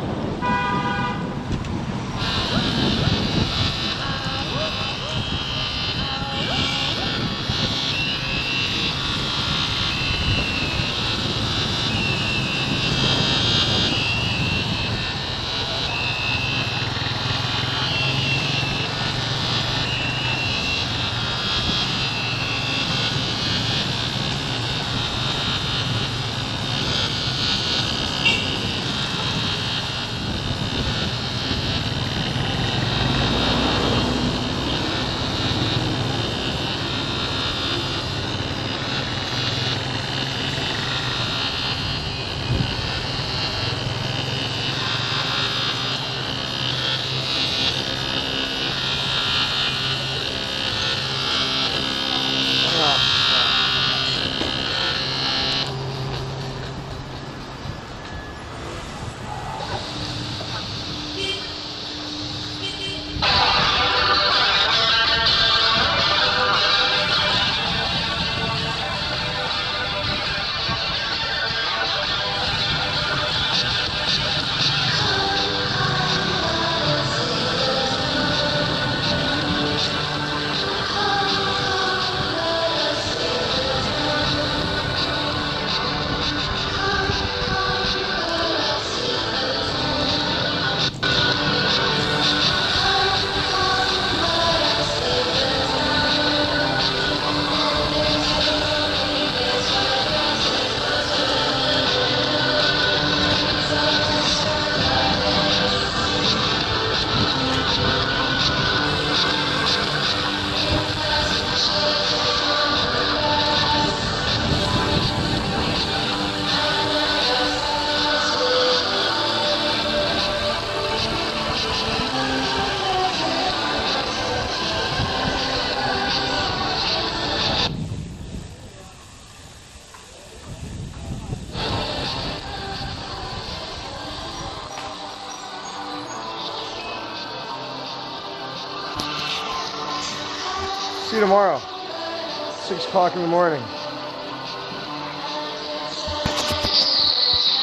See you tomorrow, 6 o'clock in the morning.